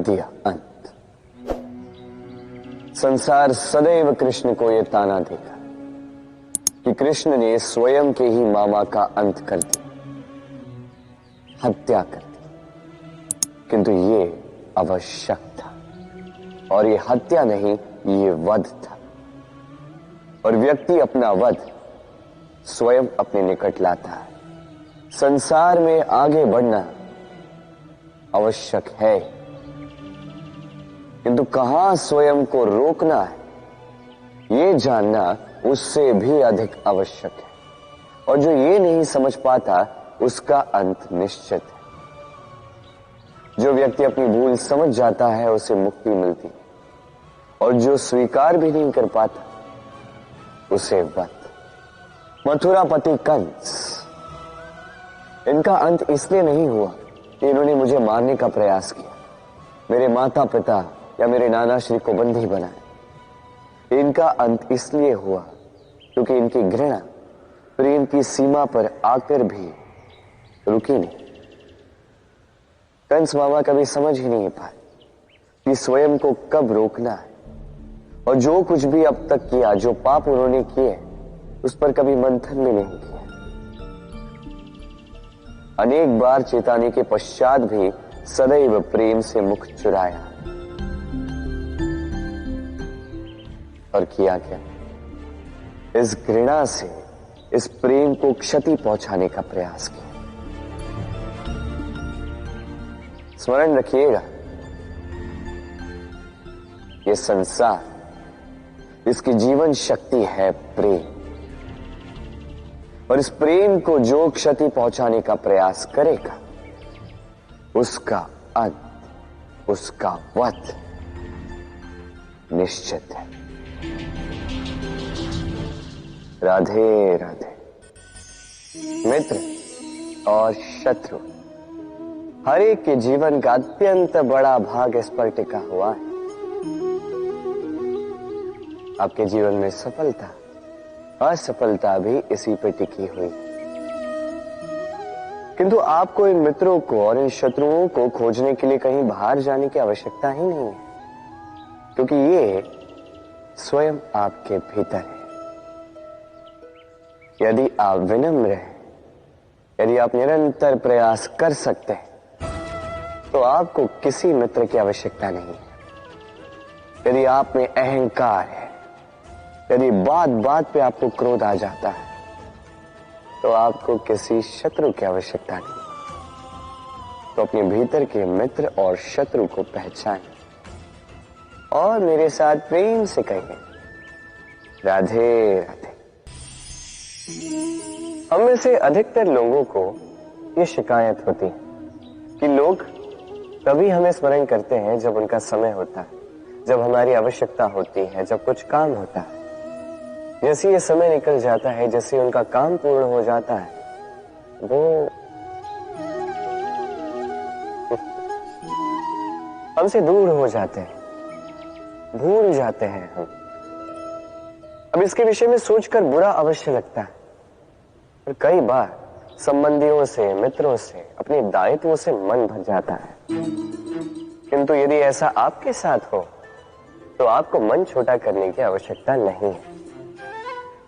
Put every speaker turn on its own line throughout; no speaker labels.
दिया अंत। संसार सदैव कृष्ण को यह ताना देगा कि कृष्ण ने स्वयं के ही मामा का अंत कर दिया, हत्या कर दी। किंतु ये आवश्यक था, और ये हत्या नहीं, ये वध था। और व्यक्ति अपना वध स्वयं अपने निकट लाता है। संसार में आगे बढ़ना आवश्यक है, किंतु कहां स्वयं को रोकना है, ये जानना उससे भी अधिक आवश्यक है। और जो ये नहीं समझ पाता, उसका अंत निश्चित है। जो व्यक्ति अपनी भूल समझ जाता है, उसे मुक्ति मिलती है, और जो स्वीकार भी नहीं कर पाता, उसे वध। मथुरापति कंस, इनका अंत इसलिए नहीं हुआ कि इन्होंने मुझे मारने का प्रयास किया, मेरे माता पिता या मेरे नाना श्री को बंदी बनाया। इनका अंत इसलिए हुआ क्योंकि इनकी घृणा प्रेम की सीमा पर आकर भी रुकी नहीं। कंस मामा कभी समझ ही नहीं पाए कि स्वयं को कब रोकना है, और जो कुछ भी अब तक किया, जो पाप उन्होंने किए, उस पर कभी मंथन भी नहीं किया। अनेक बार चेताने के पश्चात भी सदैव प्रेम से मुख चुराया। और किया क्या? इस घृणा से इस प्रेम को क्षति पहुंचाने का प्रयास किया। स्मरण रखिएगा, यह संसार, इसकी जीवन शक्ति है प्रेम, और इस प्रेम को जो क्षति पहुंचाने का प्रयास करेगा, उसका अंत, उसका वध निश्चित है। राधे राधे। मित्र और शत्रु, हर एक के जीवन का अत्यंत बड़ा भाग इस पर टिका हुआ है। आपके जीवन में सफलता, असफलता भी इसी पे टिकी हुई। किंतु आपको इन मित्रों को और इन शत्रुओं को खोजने के लिए कहीं बाहर जाने की आवश्यकता ही नहीं है, क्योंकि ये स्वयं आपके भीतर है। यदि आप विनम्र हैं, यदि आप निरंतर प्रयास कर सकते हैं, तो आपको किसी मित्र की आवश्यकता नहीं है। यदि आप में अहंकार है, यदि बात बात पे आपको क्रोध आ जाता है, तो आपको किसी शत्रु की आवश्यकता नहीं। तो अपने भीतर के मित्र और शत्रु को पहचानें और मेरे साथ प्रेम से कहिए, राधे राधे। हम में से अधिकतर लोगों को ये शिकायत होती है कि लोग तभी हमें स्मरण करते हैं जब उनका समय होता है, जब हमारी आवश्यकता होती है, जब कुछ काम होता है। जैसे ये समय निकल जाता है, जैसे उनका काम पूर्ण हो जाता है, वो हमसे दूर हो जाते हैं, भूल जाते हैं हम। अब इसके विषय में सोचकर बुरा अवश्य लगता है, और कई बार संबंधियों से, मित्रों से, अपने दायित्वों से मन भर जाता है। किंतु यदि ऐसा आपके साथ हो, तो आपको मन छोटा करने की आवश्यकता नहीं है।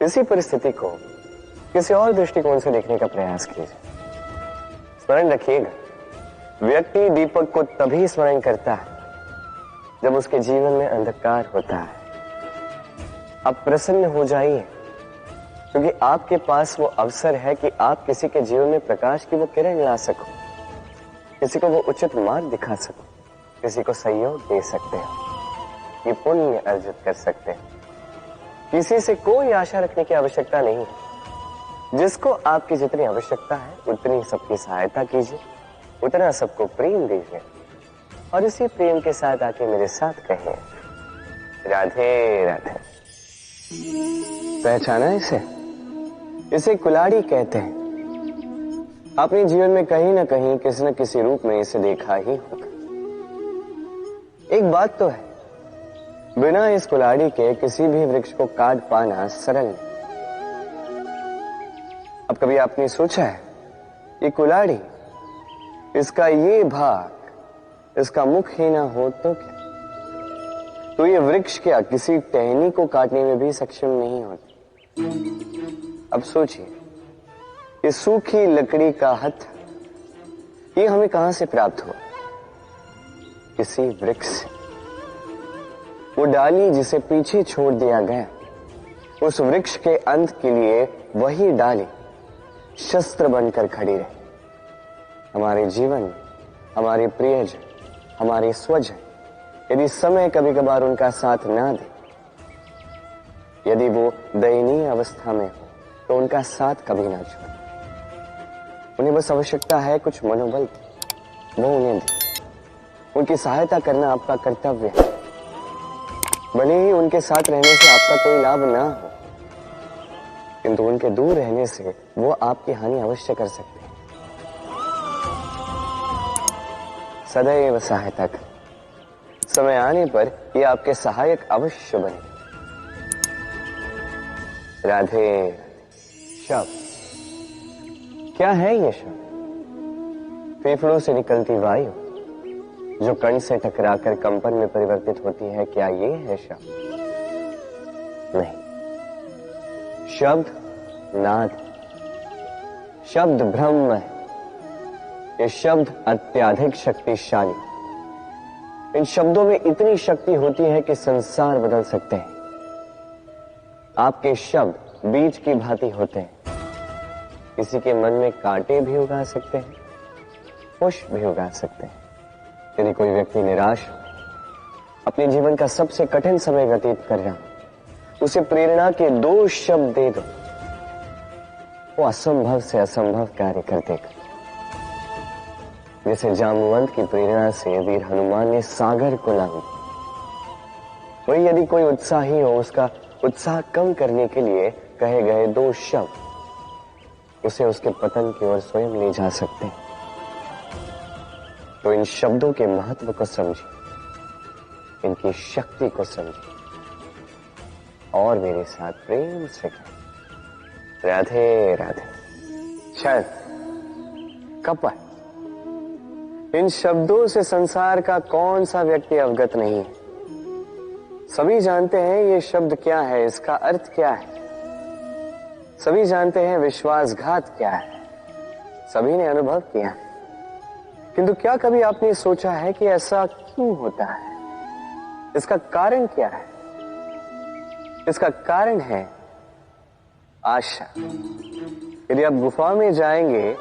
इसी परिस्थिति को किसी और दृष्टिकोण से देखने का प्रयास कीजिए। स्मरण रखिएगा, व्यक्ति दीपक को तभी स्मरण करता है जब उसके जीवन में अंधकार होता है। आप प्रसन्न हो जाइए, क्योंकि आपके पास वो अवसर है कि आप किसी के जीवन में प्रकाश की वो किरण ला सको, किसी को वो उचित मार्ग दिखा सको, किसी को सहयोग दे सकते हो, ये पुण्य अर्जित कर सकते हैं। किसी से कोई आशा रखने की आवश्यकता नहीं है। जिसको आपकी जितनी आवश्यकता है, उतनी सबकी सहायता कीजिए, उतना सबको प्रेम दीजिए, और इसी प्रेम के साथ आके मेरे साथ कहिए, राधे राधे। पहचाना इसे कुल्हाड़ी कहते हैं। आपने जीवन में कहीं ना कहीं, किसी न किसी रूप में इसे देखा ही होगा। एक बात तो है, बिना इस कुल्हाड़ी के किसी भी वृक्ष को काट पाना सरल नहीं। अब कभी आपने सोचा है, ये कुल्हाड़ी, इसका ये भाग इसका मुख ही ना हो तो क्या, तो ये वृक्ष क्या किसी टहनी को काटने में भी सक्षम नहीं होती। अब सोचिए, ये सूखी लकड़ी का हथ ये हमें कहां से प्राप्त हुआ? किसी वृक्ष से। वो डाली जिसे पीछे छोड़ दिया गया, उस वृक्ष के अंत के लिए वही डाली शस्त्र बनकर खड़ी रही। हमारे जीवन में हमारे प्रियजन, हमारे स्वजन, यदि समय कभी कभार उनका साथ ना दे, यदि वो दयनीय अवस्था में हो, तो उनका साथ कभी ना छोड़े। उन्हें बस आवश्यकता है कुछ मनोबल की, वो उन्हें दे। उनकी सहायता करना आपका कर्तव्य है, भले ही उनके साथ रहने से आपका कोई लाभ ना हो, किंतु उनके दूर रहने से वो आपकी हानि अवश्य कर सकते हैं। सदैव सहायता कर, समय आने पर ये आपके सहायक अवश्य बने। राधे। शब्द क्या है ये शब्द? फेफड़ों से निकलती वायु जो कण से टकराकर कंपन में परिवर्तित होती है, क्या ये है शब्द? नहीं। शब्द नाद, शब्द ब्रह्म है। ये शब्द अत्यधिक शक्तिशाली। इन शब्दों में इतनी शक्ति होती है कि संसार बदल सकते हैं। आपके शब्द बीज की भांति होते हैं, किसी के मन में कांटे भी उगा सकते हैं, पुष्प भी उगा सकते हैं। यदि कोई व्यक्ति निराश हो, अपने जीवन का सबसे कठिन समय व्यतीत कर रहा हो, उसे प्रेरणा के 2 शब्द दे दो, वो असंभव से असंभव कार्य कर देगा। जैसे जामवंत की प्रेरणा से वीर हनुमान ने सागर को लांघा, वही यदि कोई उत्साही हो, उसका उत्साह कम करने के लिए कहे गए 2 शब्द उसे उसके पतन की ओर स्वयं ले जा सकते हैं। तो इन शब्दों के महत्व को समझिए, इनकी शक्ति को समझिए और मेरे साथ प्रेम से कहें, राधे राधे। छल, कपट, इन शब्दों से संसार का कौन सा व्यक्ति अवगत नहीं है? सभी जानते हैं ये शब्द क्या है, इसका अर्थ क्या है। सभी जानते हैं विश्वासघात क्या है, सभी ने अनुभव किया है। किंतु क्या कभी आपने सोचा है कि ऐसा क्यों होता है? इसका कारण क्या है? इसका कारण है आशा। यदि आप गुफा में जाएंगे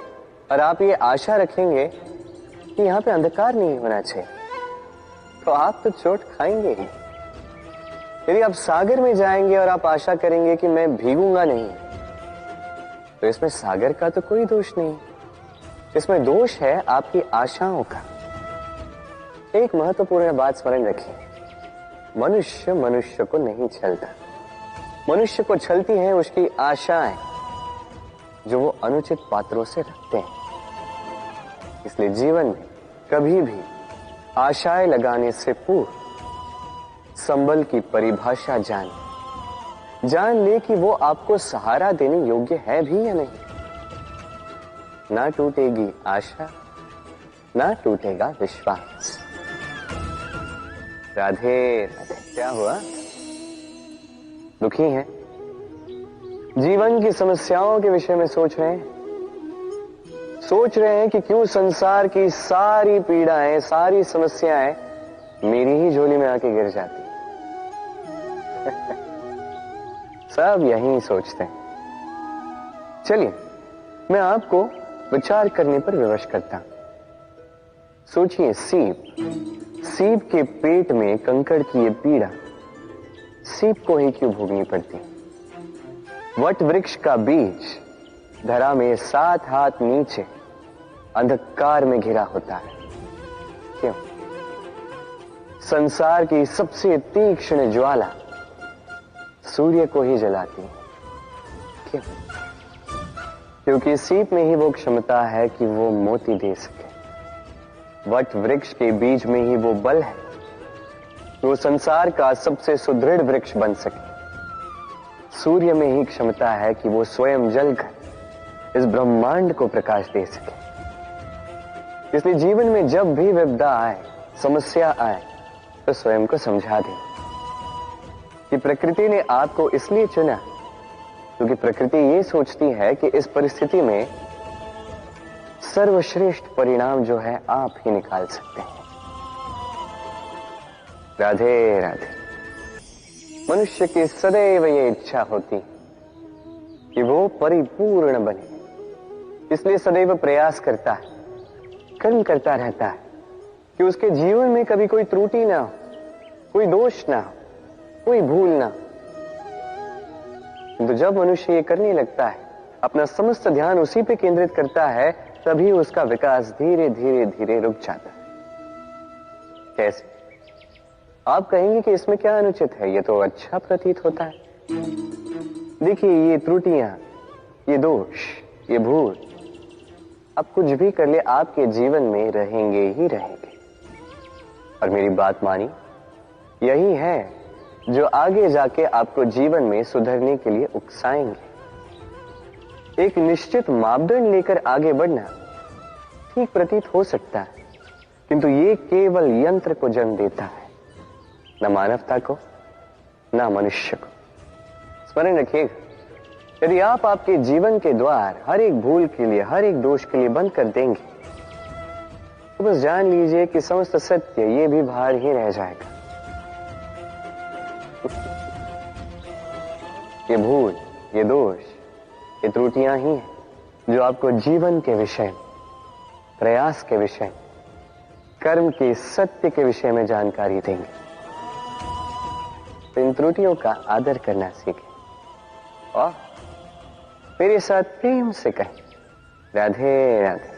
और आप ये आशा रखेंगे कि यहां पे अंधकार नहीं होना चाहिए, तो आप तो चोट खाएंगे ही। यदि आप सागर में जाएंगे और आप आशा करेंगे कि मैं भीगूंगा नहीं, तो इसमें सागर का तो कोई दोष नहीं, इसमें दोष है आपकी आशाओं का। एक महत्वपूर्ण बात स्मरण रखिए, मनुष्य मनुष्य को नहीं छलता, मनुष्य को छलती हैं उसकी आशाएं जो वो अनुचित पात्रों से रखते हैं। इसलिए जीवन में कभी भी आशाएं लगाने से पूर्व संबल की परिभाषा जान ले कि वो आपको सहारा देने योग्य है भी या नहीं। ना टूटेगी आशा, ना टूटेगा विश्वास। राधे राधे। क्या हुआ? दुखी हैं? जीवन की समस्याओं के विषय में सोच रहे हैं? सोच रहे हैं कि क्यों संसार की सारी पीड़ाएं, सारी समस्याएं मेरी ही झोली में आके गिर जाती। सब यही सोचते हैं। चलिए मैं आपको विचार करने पर विवश करता हूं। सोचिए, सीप के पेट में कंकड़ की ये पीड़ा सीप को ही क्यों भोगनी पड़ती? वट वृक्ष का बीज धरा में 7 हाथ नीचे अंधकार में घिरा होता है, क्यों? संसार की सबसे तीक्ष्ण ज्वाला सूर्य को ही जलाती है, क्यों? क्योंकि सीप में ही वो क्षमता है कि वो मोती दे सके। वट वृक्ष के बीज में ही वो बल है कि वो संसार का सबसे सुदृढ़ वृक्ष बन सके। सूर्य में ही क्षमता है कि वो स्वयं जलकर इस ब्रह्मांड को प्रकाश दे सके। इसलिए जीवन में जब भी विपदा आए, समस्या आए तो स्वयं को समझा दें कि प्रकृति ने आपको इसलिए चुना क्योंकि प्रकृति ये सोचती है कि इस परिस्थिति में सर्वश्रेष्ठ परिणाम जो है आप ही निकाल सकते हैं। राधे राधे। मनुष्य की सदैव ये इच्छा होती कि वो परिपूर्ण बने, इसलिए सदैव प्रयास करता है, कर्म करता रहता है कि उसके जीवन में कभी कोई त्रुटि ना हो, कोई दोष ना हो, कोई भूल ना। किंतु जब मनुष्य ये करने लगता है, अपना समस्त ध्यान उसी पे केंद्रित करता है, तभी उसका विकास धीरे धीरे धीरे रुक जाता है। कैसे? आप कहेंगे कि इसमें क्या अनुचित है, ये तो अच्छा प्रतीत होता है। देखिए, ये त्रुटियां, ये दोष, ये भूल, अब कुछ भी कर ले आपके जीवन में रहेंगे ही रहेंगे। और मेरी बात मानी, यही है जो आगे जाके आपको जीवन में सुधरने के लिए उकसाएंगे। एक निश्चित मापदंड लेकर आगे बढ़ना ठीक प्रतीत हो सकता है, किंतु ये केवल यंत्र को जन्म देता है, न मानवता को, न मनुष्य को। स्मरण रखिएगा, यदि आप आपके जीवन के द्वार हर एक भूल के लिए, हर एक दोष के लिए बंद कर देंगे, तो बस जान लीजिए कि समस्त सत्य ये भी बाहर ही रह जाएगा। ये भूल, ये दोष, ये त्रुटियां ही हैं जो आपको जीवन के विषय, प्रयास के विषय, कर्म के सत्य के विषय में जानकारी देंगे। तो इन त्रुटियों का आदर करना सीखें और मेरे साथ प्रेम से कहें, राधे राधे।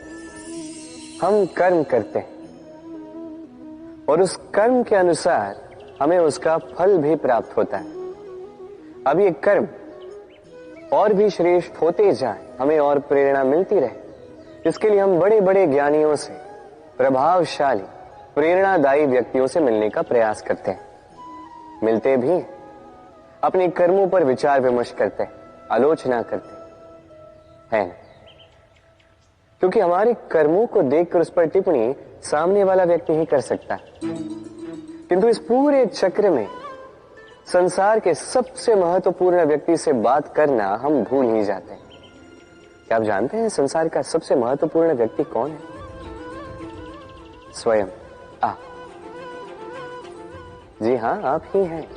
हम कर्म करते हैं और उस कर्म के अनुसार हमें उसका फल भी प्राप्त होता है। अब ये कर्म और भी श्रेष्ठ होते जाए, हमें और प्रेरणा मिलती रहे, इसके लिए हम बड़े बड़े ज्ञानियों से, प्रभावशाली, प्रेरणादायी व्यक्तियों से मिलने का प्रयास करते हैं। मिलते भी हैं, अपने कर्मों पर विचार विमर्श करते हैं, आलोचना करते हैं, क्योंकि हमारे कर्मों को देखकर उस पर टिप्पणी सामने वाला व्यक्ति ही कर सकता है। किंतु इस पूरे चक्र में संसार के सबसे महत्वपूर्ण व्यक्ति से बात करना हम भूल ही जाते हैं। क्या आप जानते हैं संसार का सबसे महत्वपूर्ण व्यक्ति कौन है? स्वयं आप। जी हां, आप ही हैं।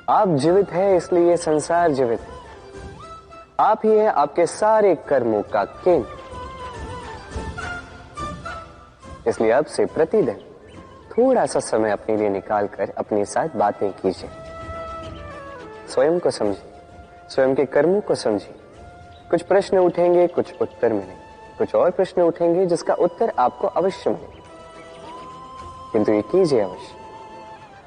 आप जीवित हैं, इसलिए ये संसार जीवित है। आप ही हैं आपके सारे कर्मों का केंद्र। इसलिए अब से प्रतिदिन थोड़ा सा समय अपने लिए निकालकर अपने साथ बातें कीजिए। स्वयं को समझिए, स्वयं के कर्मों को समझिए। कुछ प्रश्न उठेंगे, कुछ उत्तर मिलेंगे, कुछ और प्रश्न उठेंगे जिसका उत्तर आपको अवश्य मिलेगा, किंतु ये कीजिए अवश्य,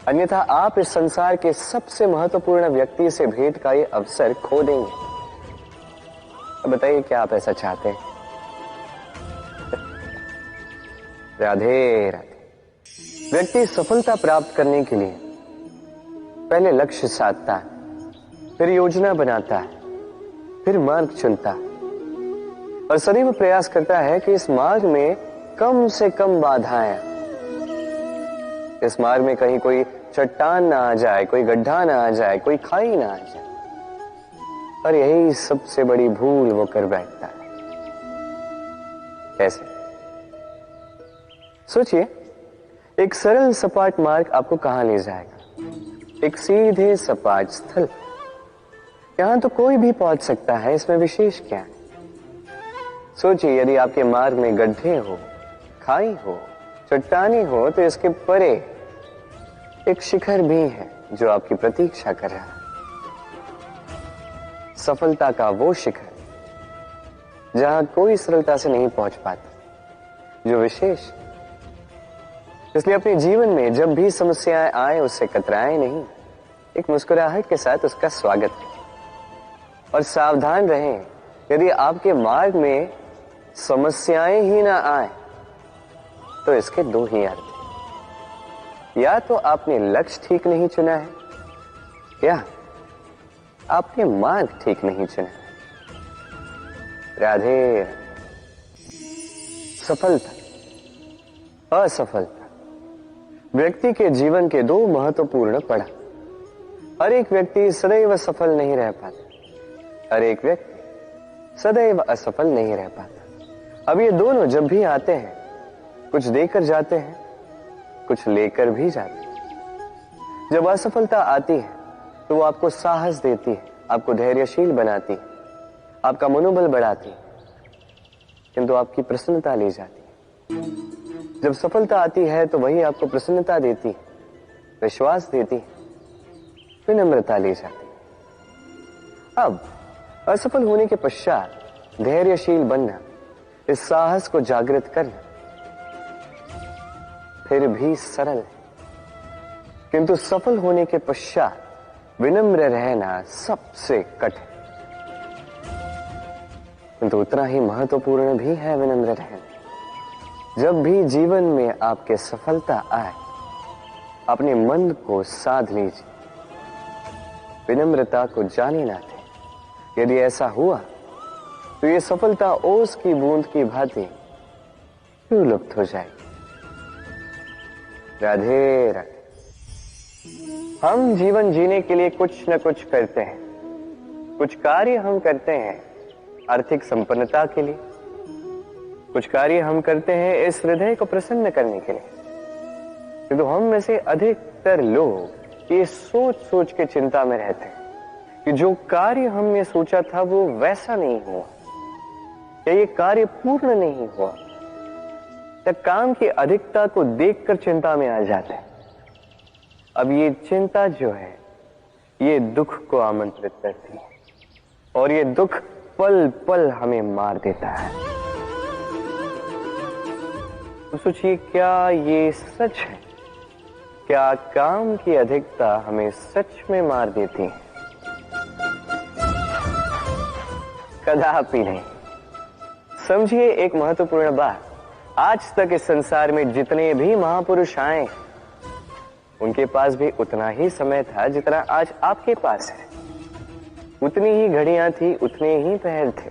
अन्यथा आप इस संसार के सबसे महत्वपूर्ण व्यक्ति से भेंट का ये अवसर खो देंगे। अब बताइए, क्या आप ऐसा चाहते हैं? राधे राधे। व्यक्ति सफलता प्राप्त करने के लिए पहले लक्ष्य साधता है, फिर योजना बनाता है, फिर मार्ग चुनता है और सदैव प्रयास करता है कि इस मार्ग में कम से कम बाधाएं, इस मार्ग में कहीं कोई चट्टान ना आ जाए, कोई गड्ढा ना आ जाए, कोई खाई ना आ जाए। और यही सबसे बड़ी भूल वो कर बैठता है। कैसे? सोचिए, एक सरल सपाट मार्ग आपको कहां ले जाएगा? एक सीधे सपाट स्थल। यहां तो कोई भी पहुंच सकता है, इसमें विशेष क्या है? सोचिए, यदि आपके मार्ग में गड्ढे हो, खाई हो, चट्टानी हो, तो इसके परे एक शिखर भी है जो आपकी प्रतीक्षा कर रहा है। सफलता का वो शिखर जहां कोई सरलता से नहीं पहुंच पाता, जो विशेष। इसलिए अपने जीवन में जब भी समस्याएं आए, उससे कतराएं नहीं, एक मुस्कुराहट के साथ उसका स्वागत करें। और सावधान रहें, यदि आपके मार्ग में समस्याएं ही ना आए, तो इसके दो ही अर्थ हैं। या तो आपने लक्ष्य ठीक नहीं चुना है, या आपने मार्ग ठीक नहीं चुना है। राधे। सफलता असफलता व्यक्ति के जीवन के दो महत्वपूर्ण पड़ाव। हर एक व्यक्ति सदैव सफल नहीं रह पाता, हर एक व्यक्ति सदैव असफल नहीं रह पाता। अब ये दोनों जब भी आते हैं, कुछ देकर जाते हैं, कुछ लेकर भी जाते हैं। जब असफलता आती है तो वो आपको साहस देती है, आपको धैर्यशील बनाती है, आपका मनोबल बढ़ाती है, किंतु आपकी प्रसन्नता ले जाती है। जब सफलता आती है तो वही आपको प्रसन्नता देती है, विश्वास देती है, विनम्रता ले जाती है। अब असफल होने के पश्चात धैर्यशील बनना, इस साहस को जागृत करना फिर भी सरल है, किंतु सफल होने के पश्चात विनम्र रहना सबसे कठिन, किंतु उतना ही महत्वपूर्ण भी है विनम्र रहना। जब भी जीवन में आपके सफलता आए, अपने मन को साध लीजिए, विनम्रता को जाने ना दें। यदि ऐसा हुआ तो ये सफलता ओस की बूंद की भांति क्यों लुप्त हो जाएगी। राधे राधे। हम जीवन जीने के लिए कुछ न कुछ करते हैं, कुछ कार्य हम करते हैं आर्थिक संपन्नता के लिए, कुछ कार्य हम करते हैं इस हृदय को प्रसन्न करने के लिए, किंतु हम में से अधिकतर लोग ये सोच सोच के चिंता में रहते हैं कि जो कार्य हमने सोचा था वो वैसा नहीं हुआ, या ये कार्य पूर्ण नहीं हुआ, या काम की अधिकता को देखकर चिंता में आ जाते हैं। अब ये चिंता जो है ये दुख को आमंत्रित करती है, और ये दुख पल पल हमें मार देता है। तो सोचिए, क्या ये सच है? क्या काम की अधिकता हमें सच में मार देती है? कदापि नहीं। समझिए एक महत्वपूर्ण बात, आज तक इस संसार में जितने भी महापुरुष आए, उनके पास भी उतना ही समय था जितना आज आपके पास है, उतनी ही घड़ियां थी, उतने ही पहर थे।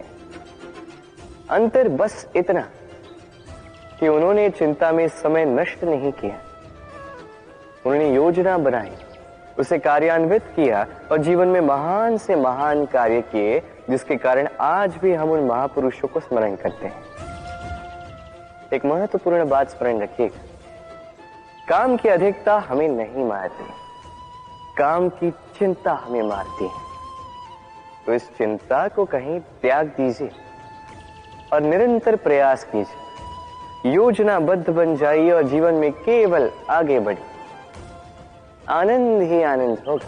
अंतर बस इतना कि उन्होंने चिंता में समय नष्ट नहीं किया, उन्होंने योजना बनाई, उसे कार्यान्वित किया और जीवन में महान से महान कार्य किए, जिसके कारण आज भी हम उन महापुरुषों को स्मरण करते हैं। एक महत्वपूर्ण बात स्मरण रखिएगा, काम की अधिकता हमें नहीं मारती, काम की चिंता हमें मारती है। तो इस चिंता को कहीं त्याग दीजिए और निरंतर प्रयास कीजिए, योजनाबद्ध बन जाइए और जीवन में केवल आगे बढ़िए। आनंद ही आनंद होगा।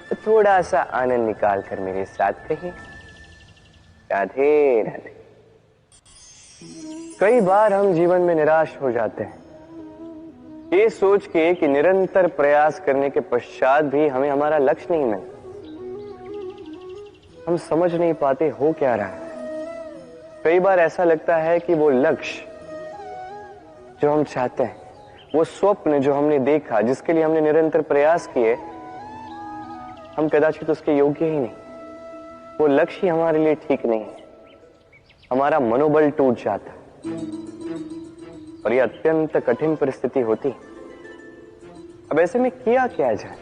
तो थोड़ा सा आनंद निकाल कर मेरे साथ कहिए, राधे राधे। कई बार हम जीवन में निराश हो जाते हैं, ये सोच के कि निरंतर प्रयास करने के पश्चात भी हमें हमारा लक्ष्य नहीं मिलता। हम समझ नहीं पाते हो क्या रहा है। कई बार ऐसा लगता है कि वो लक्ष्य जो हम चाहते हैं, वो स्वप्न जो हमने देखा, जिसके लिए हमने निरंतर प्रयास किए, हम कदाचित उसके योग्य ही नहीं। वो लक्ष्य ही हमारे लिए ठीक नहीं है। हमारा मनोबल टूट जाता है और ये अत्यंत कठिन परिस्थिति होती। अब ऐसे में किया क्या जाए,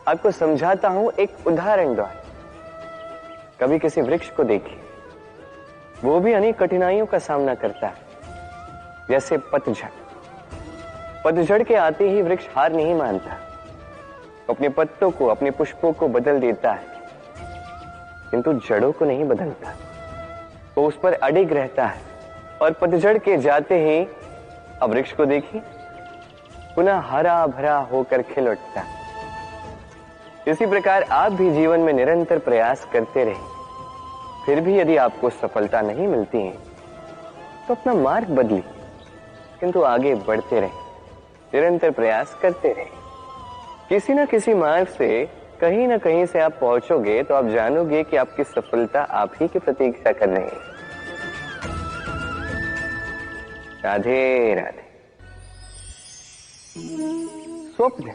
आपको समझाता हूं एक उदाहरण द्वारा। कभी किसी वृक्ष को देखिए, वो भी अनेक कठिनाइयों का सामना करता है, जैसे पतझड़। पतझड़ के आते ही वृक्ष हार नहीं मानता, अपने पत्तों को, अपने पुष्पों को बदल देता है, किंतु जड़ों को नहीं बदलता। वो उस पर अडिग रहता है और पतझड़ के जाते ही अब वृक्ष को देखिए, पुनः हरा भरा होकर खिल उठता। इसी प्रकार आप भी जीवन में निरंतर प्रयास करते रहिए। फिर भी यदि आपको सफलता नहीं मिलती है तो अपना मार्ग बदलिए, किंतु आगे बढ़ते रहिए, निरंतर प्रयास करते रहिए। किसी न किसी मार्ग से, कहीं ना कहीं से आप पहुंचोगे तो आप जानोगे कि आपकी सफलता आप ही की प्रतीक्षा कर रही है। राधे राधे। स्वप्न,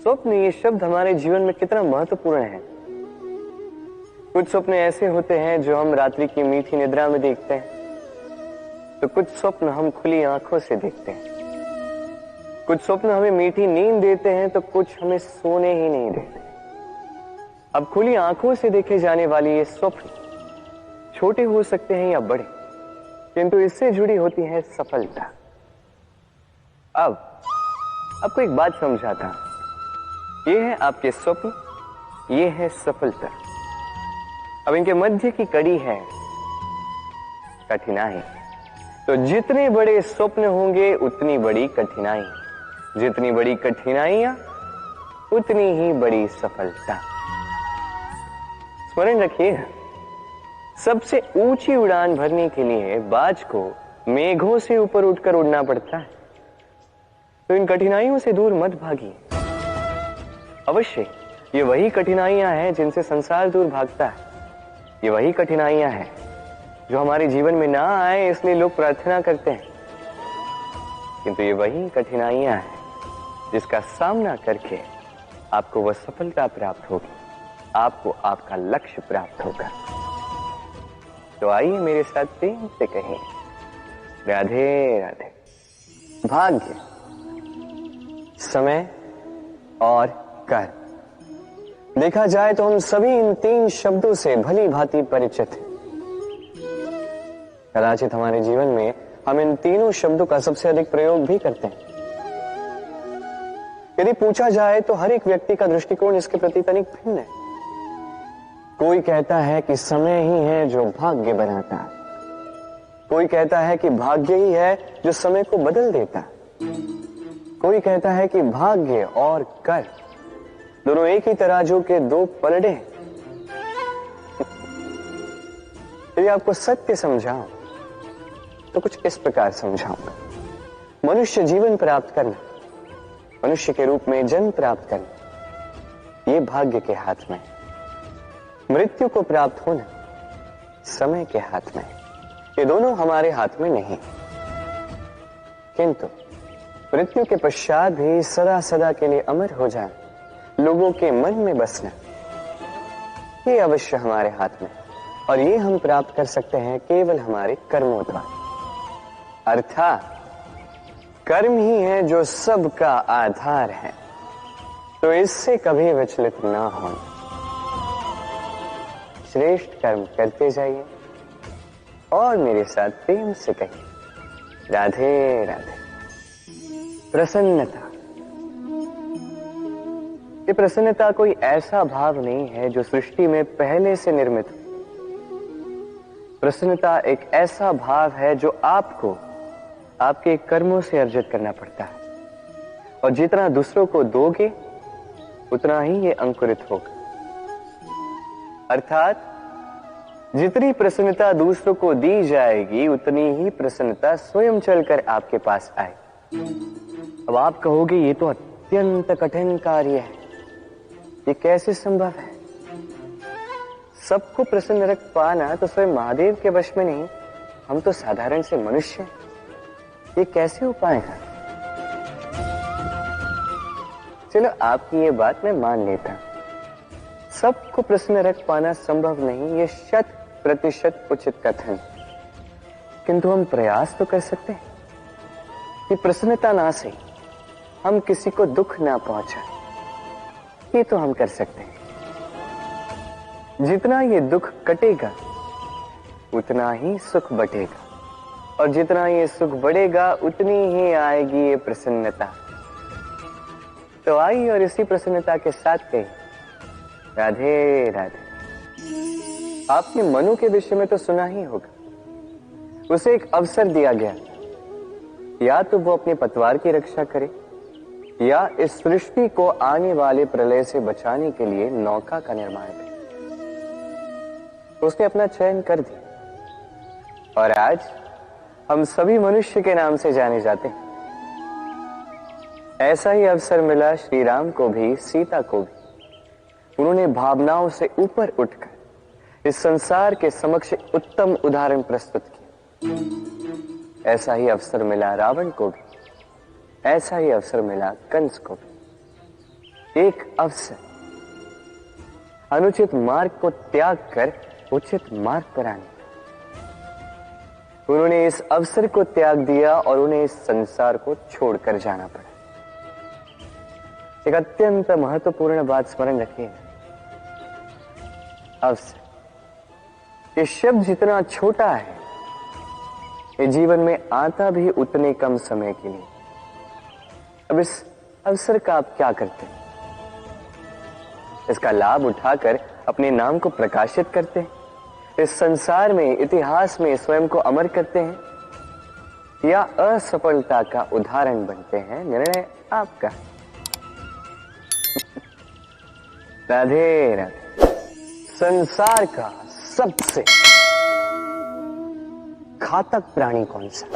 स्वप्न ये शब्द हमारे जीवन में कितना महत्वपूर्ण है। कुछ सपने ऐसे होते हैं जो हम रात्रि की मीठी निद्रा में देखते हैं, तो कुछ स्वप्न हम खुली आंखों से देखते हैं, कुछ स्वप्न हमें मीठी नींद देते हैं तो कुछ हमें सोने ही नहीं देते। अब खुली आंखों से देखे जाने वाली ये स्वप्न छोटे हो सकते हैं या बड़े, किंतु इससे जुड़ी होती है सफलता। अब आपको एक बात समझाता हूं, ये है आपके स्वप्न, ये है सफलता। अब इनके मध्य की कड़ी है कठिनाई। तो जितने बड़े स्वप्न होंगे उतनी बड़ी कठिनाई, जितनी बड़ी कठिनाइयां उतनी ही बड़ी सफलता। स्मरण रखिए, सबसे ऊंची उड़ान भरने के लिए बाज को मेघों से ऊपर उठकर उड़ना पड़ता है। तो इन कठिनाइयों से दूर मत भागिए। अवश्य ये वही कठिनाइयां हैं जिनसे संसार दूर भागता है। ये वही कठिनाइयां हैं जो हमारे जीवन में ना आए इसलिए लोग प्रार्थना करते हैं, किंतु ये वही कठिनाइयां हैं जिसका सामना करके आपको वह सफलता प्राप्त होगी, आपको आपका लक्ष्य प्राप्त होगा। तो आइए मेरे साथ प्रेम से कहें, राधे राधे। भाग्य, समय और कर्म। देखा जाए तो हम सभी इन तीन शब्दों से भली भांति परिचित हैं। कदाचित हमारे जीवन में हम इन तीनों शब्दों का सबसे अधिक प्रयोग भी करते हैं। यदि पूछा जाए तो हर एक व्यक्ति का दृष्टिकोण इसके प्रति तनिक भिन्न है। कोई कहता है कि समय ही है जो भाग्य बनाता है, कोई कहता है कि भाग्य ही है जो समय को बदल देता है, कोई कहता है कि भाग्य और कर्म दोनों एक ही तराजू के दो पलड़े हैं। यदि आपको सत्य समझाऊं तो कुछ इस प्रकार समझाऊंगा। मनुष्य जीवन प्राप्त करना, मनुष्य के रूप में जन्म प्राप्त करना, ये भाग्य के हाथ में है। मृत्यु को प्राप्त होना समय के हाथ में है। ये दोनों हमारे हाथ में नहीं, किंतु मृत्यु के पश्चात भी सदा सदा के लिए अमर हो जाना, लोगों के मन में बसना, ये अवश्य हमारे हाथ में, और ये हम प्राप्त कर सकते हैं केवल हमारे कर्मों द्वारा। अर्थात कर्म ही है जो सबका आधार है, तो इससे कभी विचलित ना हो। श्रेष्ठ कर्म करते जाइए और मेरे साथ प्रेम से कहिए, राधे राधे। प्रसन्नता, ये प्रसन्नता कोई ऐसा भाव नहीं है जो सृष्टि में पहले से निर्मित हो। प्रसन्नता एक ऐसा भाव है जो आपको आपके कर्मों से अर्जित करना पड़ता है, और जितना दूसरों को दोगे उतना ही ये अंकुरित होगा। अर्थात जितनी प्रसन्नता दूसरों को दी जाएगी उतनी ही प्रसन्नता स्वयं चलकर आपके पास आए। अब आप कहोगे ये तो अत्यंत कठिन कार्य है, ये कैसे संभव है? सबको प्रसन्न रख पाना तो स्वयं महादेव के वश में नहीं, हम तो साधारण से मनुष्य हैं, ये कैसे हो पाएगा? चलो आपकी ये बात मैं मान लेता, सबको प्रसन्न रख पाना संभव नहीं, ये 100% उचित कथन, किंतु हम प्रयास तो कर सकते हैं कि प्रसन्नता ना से हम किसी को दुख ना पहुंचाएं। ये तो हम कर सकते हैं। जितना ये दुख कटेगा उतना ही सुख बढ़ेगा, और जितना ये सुख बढ़ेगा उतनी ही आएगी ये प्रसन्नता। तो आइए और इसी प्रसन्नता के साथ कहिए, राधे राधे। आपने मनु के विषय में तो सुना ही होगा। उसे एक अवसर दिया गया, या तो वो अपने पतवार की रक्षा करे या इस सृष्टि को आने वाले प्रलय से बचाने के लिए नौका का निर्माण करे। उसने अपना चयन कर दिया, और आज हम सभी मनुष्य के नाम से जाने जाते हैं। ऐसा ही अवसर मिला श्री राम को भी, सीता को भी। उन्होंने भावनाओं से ऊपर उठकर इस संसार के समक्ष उत्तम उदाहरण प्रस्तुत किया। ऐसा ही अवसर मिला रावण को भी, ऐसा ही अवसर मिला कंस को भी। एक अवसर अनुचित मार्ग को त्याग कर उचित मार्ग पर आने, उन्होंने इस अवसर को त्याग दिया और उन्हें इस संसार को छोड़कर जाना पड़ा। एक अत्यंत महत्वपूर्ण बात स्मरण रखिए, अवसर, ये शब्द जितना छोटा है, ये जीवन में आता भी उतने कम समय के लिए। अब इस अवसर का आप क्या करते हैं? इसका लाभ उठाकर अपने नाम को प्रकाशित करते हैं, इस संसार में, इतिहास में स्वयं को अमर करते हैं, या असफलता का उदाहरण बनते हैं? निर्णय आपका। राधे राधे। संसार का सबसे घातक प्राणी कौन सा?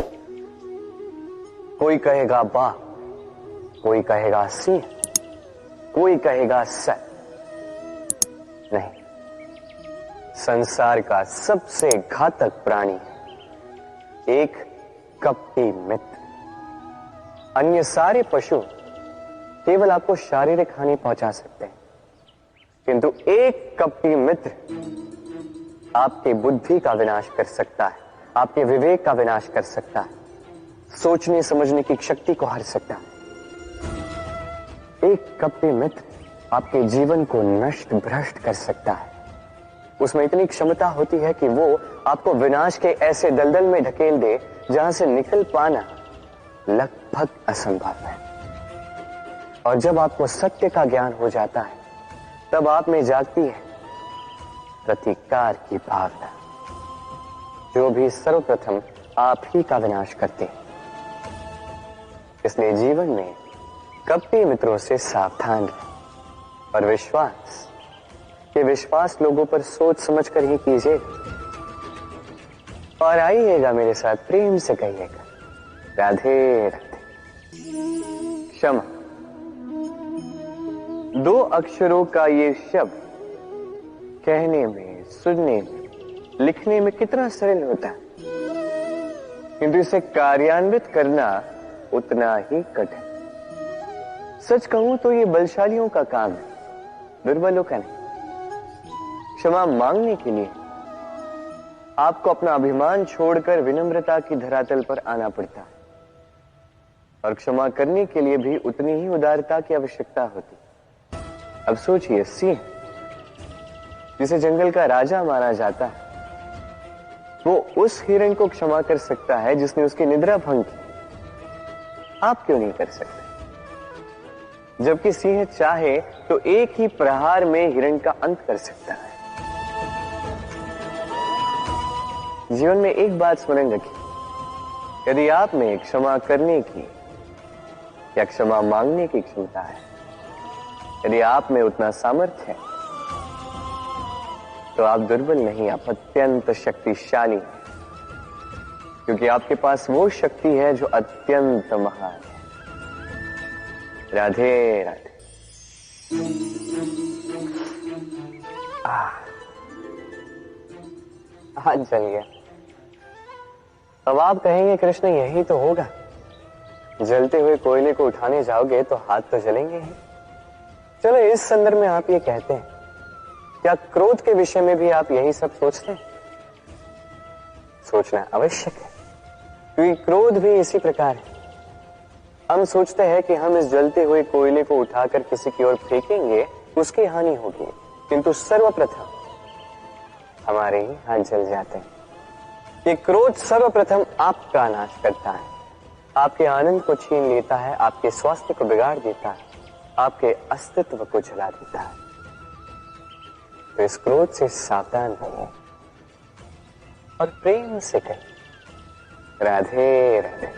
कोई कहेगा बाघ, कोई कहेगा सिंह, कोई कहेगा सर। नहीं, संसार का सबसे घातक प्राणी एक कपटी मित्र। अन्य सारे पशु केवल आपको शारीरिक हानि पहुंचा सकते हैं, किंतु एक कपटी मित्र आपकी बुद्धि का विनाश कर सकता है, आपके विवेक का विनाश कर सकता है, सोचने समझने की शक्ति को हर सकता है। एक कपटी मित्र आपके जीवन को नष्ट भ्रष्ट कर सकता है। उसमें इतनी क्षमता होती है कि वो आपको विनाश के ऐसे दलदल में ढकेल दे जहां से निकल पाना लगभग असंभव है। और जब आपको सत्य का ज्ञान हो जाता है, तब आप में जागती है प्रतिकार की भावना, जो भी सर्वप्रथम आप ही का विनाश करते हैं। इसलिए जीवन में कपटी मित्रों से सावधान रहें और विश्वास, ये विश्वास लोगों पर सोच समझ कर ही कीजिएगा। और आइएगा मेरे साथ, प्रेम से कहिएगा राधे राधे। क्षमा, दो अक्षरों का ये शब्द कहने में, सुनने में, लिखने में कितना सरल होता है, किंतु इसे कार्यान्वित करना उतना ही कठिन। सच कहूं तो ये बलशालियों का काम है, दुर्बलों का नहीं। क्षमा मांगने के लिए आपको अपना अभिमान छोड़कर विनम्रता की धरातल पर आना पड़ता है, और क्षमा करने के लिए भी उतनी ही उदारता की आवश्यकता होती। अब सोचिए, सिंह जिसे जंगल का राजा माना जाता है, वो उस हिरण को क्षमा कर सकता है जिसने उसकी निद्रा भंग की। आप क्यों नहीं कर सकते? जबकि सिंह चाहे तो एक ही प्रहार में हिरण का अंत कर सकता है। जीवन में एक बात स्मरण रखिए, यदि आप में क्षमा करने की या क्षमा मांगने की क्षमता है, यदि आप में उतना सामर्थ्य है, तो आप दुर्बल नहीं, आप अत्यंत शक्तिशाली हैं, क्योंकि आपके पास वो शक्ति है जो अत्यंत महान है। राधे राधे। हाथ जल गया। अब आप कहेंगे कृष्ण यही तो होगा, जलते हुए कोयले को उठाने जाओगे तो हाथ तो जलेंगे ही। चलो इस संदर्भ में आप ये कहते हैं, क्या क्रोध के विषय में भी आप यही सब सोचते हैं? सोचना आवश्यक है, क्योंकि क्रोध भी इसी प्रकार है। हम सोचते हैं कि हम इस जलते हुए कोयले को उठाकर किसी की ओर फेंकेंगे, उसकी हानि होगी, किंतु सर्वप्रथम हमारे ही हाथ जल जाते हैं। ये क्रोध सर्वप्रथम आपका नाश करता है, आपके आनंद को छीन लेता है, आपके स्वास्थ्य को बिगाड़ देता है, आपके अस्तित्व को जला देता है। तो इस क्रोध से सावधान रहिए और प्रेम से कहिए राधे राधे।